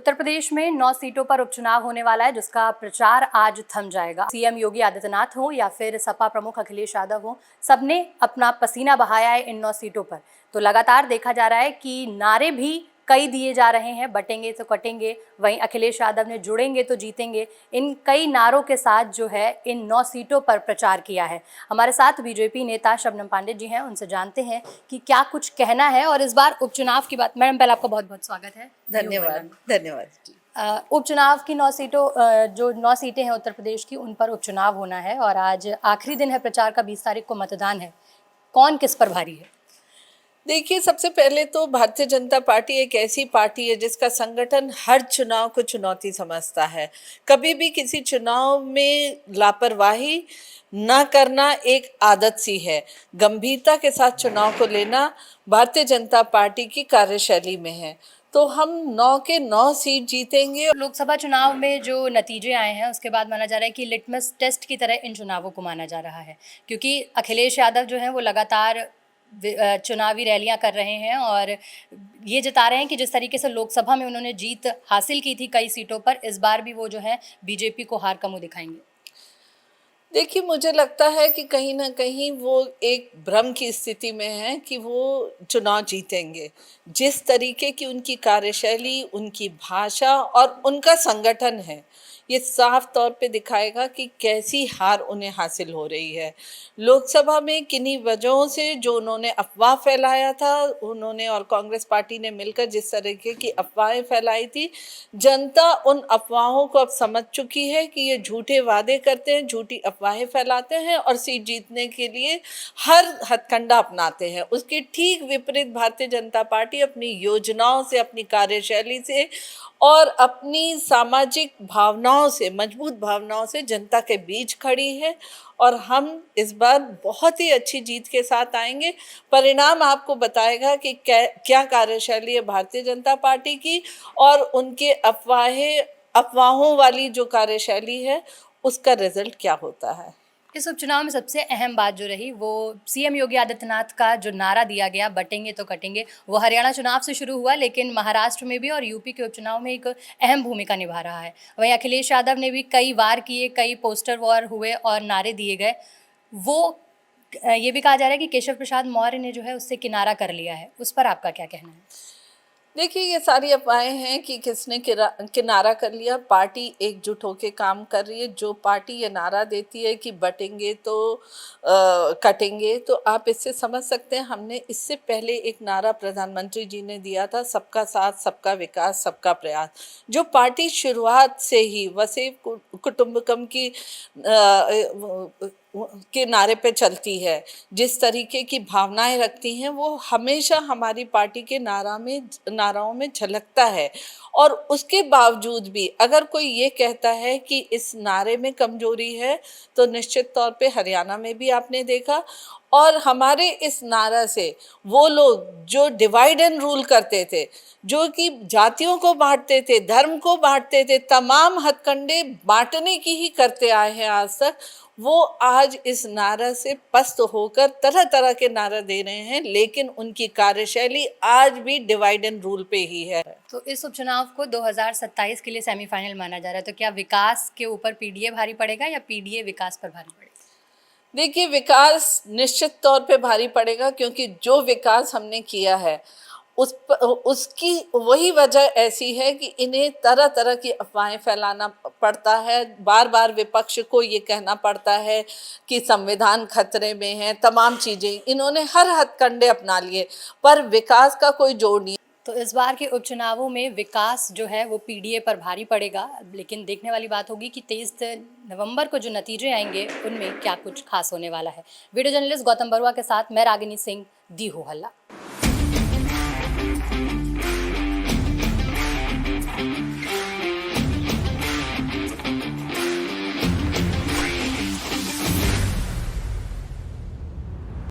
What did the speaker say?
उत्तर प्रदेश में 9 सीटों पर उपचुनाव होने वाला है, जिसका प्रचार आज थम जाएगा। सीएम योगी आदित्यनाथ हो या फिर सपा प्रमुख अखिलेश यादव हो, सबने अपना पसीना बहाया है इन 9 सीटों पर। तो लगातार देखा जा रहा है कि नारे भी कई दिए जा रहे हैं, बटेंगे तो कटेंगे। वहीं अखिलेश यादव ने जुड़ेंगे तो जीतेंगे, इन कई नारों के साथ जो है इन 9 सीटों पर प्रचार किया है। हमारे साथ बीजेपी नेता शबनम पांडे जी हैं, उनसे जानते हैं कि क्या कुछ कहना है और इस बार उपचुनाव की बात। मैडम, पहले आपका बहुत बहुत स्वागत है। धन्यवाद। धन्यवाद जी। उपचुनाव की 9 सीटों जो 9 सीटें हैं उत्तर प्रदेश की, उन पर उपचुनाव होना है और आज आखिरी दिन है प्रचार का। 20 तारीख को मतदान है। कौन किस पर भारी है? देखिए, सबसे पहले तो भारतीय जनता पार्टी एक ऐसी पार्टी है जिसका संगठन हर चुनाव को चुनौती समझता है। कभी भी किसी चुनाव में लापरवाही न करना एक आदत सी है। गंभीरता के साथ चुनाव को लेना भारतीय जनता पार्टी की कार्यशैली में है। तो हम 9 के 9 सीट जीतेंगे। लोकसभा चुनाव में जो नतीजे आए हैं उसके बाद माना जा रहा है कि लिटमस टेस्ट की तरह इन चुनावों को माना जा रहा है, क्योंकि अखिलेश यादव जो हैं वो लगातार चुनावी रैलियां कर रहे हैं और ये जता रहे हैं कि जिस तरीके से लोकसभा में उन्होंने जीत हासिल की थी कई सीटों पर, इस बार भी वो जो है बीजेपी को हार का मुंह दिखाएंगे। देखिए, मुझे लगता है कि कहीं ना कहीं वो एक भ्रम की स्थिति में है कि वो चुनाव जीतेंगे। जिस तरीके की उनकी कार्यशैली, उनकी भाषा और उनका संगठन है, ये साफ तौर पे दिखाएगा कि कैसी हार उन्हें हासिल हो रही है। लोकसभा में किन्हीं वजहों से जो उन्होंने अफवाह फैलाया था, उन्होंने और कांग्रेस पार्टी ने मिलकर जिस तरीके की अफवाहें फैलाई थी, जनता उन अफवाहों को अब समझ चुकी है कि ये झूठे वादे करते हैं, झूठी अफवाहें फैलाते हैं और सीट जीतने के लिए हर हथकंडा अपनाते हैं। उसके ठीक विपरीत भारतीय जनता पार्टी अपनी योजनाओं से, अपनी कार्यशैली से और अपनी सामाजिक भावनाओं से, मजबूत भावनाओं से जनता के बीच खड़ी है और हम इस बार बहुत ही अच्छी जीत के साथ आएंगे। परिणाम आपको बताएगा कि क्या कार्यशैली है भारतीय जनता पार्टी की और उनके अफवाहों वाली जो कार्यशैली है उसका रिजल्ट क्या होता है। इस उपचुनाव में सबसे अहम बात जो रही वो सीएम योगी आदित्यनाथ का जो नारा दिया गया, बटेंगे तो कटेंगे, वो हरियाणा चुनाव से शुरू हुआ, लेकिन महाराष्ट्र में भी और यूपी के उपचुनाव में एक अहम भूमिका निभा रहा है। वहीं अखिलेश यादव ने भी कई वार किए, कई पोस्टर वॉर हुए और नारे दिए गए। वो ये भी कहा जा रहा है कि केशव प्रसाद मौर्य ने जो है उससे किनारा कर लिया है। उस पर आपका क्या कहना है? देखिए, ये सारी अफवाहें हैं कि किसने किनारा कर लिया। पार्टी एकजुट होकर काम कर रही है। जो पार्टी ये नारा देती है कि बटेंगे तो कटेंगे, तो आप इससे समझ सकते हैं हमने इससे पहले एक नारा प्रधानमंत्री जी ने दिया था, सबका साथ, सबका विकास, सबका प्रयास। जो पार्टी शुरुआत से ही वसुधैव कुटुंबकम की के नारे पे चलती है, जिस तरीके की भावनाएं रखती हैं, वो हमेशा हमारी पार्टी के नाराओं में झलकता है। और उसके बावजूद भी अगर कोई ये कहता है कि इस नारे में कमजोरी है, तो निश्चित तौर पे हरियाणा में भी आपने देखा। और हमारे इस नारा से वो लोग जो डिवाइड एंड रूल करते थे, जो कि जातियों को बांटते थे, धर्म को बांटते थे, तमाम हथकंडे बांटने की ही करते आए हैं आज तक, वो आज इस नारा से पस्त होकर तरह तरह के नारा दे रहे हैं, लेकिन उनकी कार्यशैली आज भी डिवाइड एंड रूल पे ही है। तो इस उपचुनाव को 2027 के लिए सेमीफाइनल माना जा रहा है, तो क्या विकास के ऊपर पीडीए भारी पड़ेगा या पीडीए विकास पर भारी पड़ेगा? देखिए, विकास निश्चित तौर पे भारी पड़ेगा, क्योंकि जो विकास हमने किया है उसकी वही वजह ऐसी है कि इन्हें तरह तरह की अफवाहें फैलाना पड़ता है। बार बार विपक्ष को ये कहना पड़ता है कि संविधान खतरे में है, तमाम चीज़ें इन्होंने हर हथकंडे अपना लिए, पर विकास का कोई जोड़ नहीं। तो इस बार के उपचुनावों में विकास जो है वो पीडीए पर भारी पड़ेगा, लेकिन देखने वाली बात होगी कि 23 नवंबर को जो नतीजे आएंगे उनमें क्या कुछ खास होने वाला है। वीडियो जर्नलिस्ट गौतम बरुआ के साथ मैं रागिनी सिंह, दी हो हल्ला।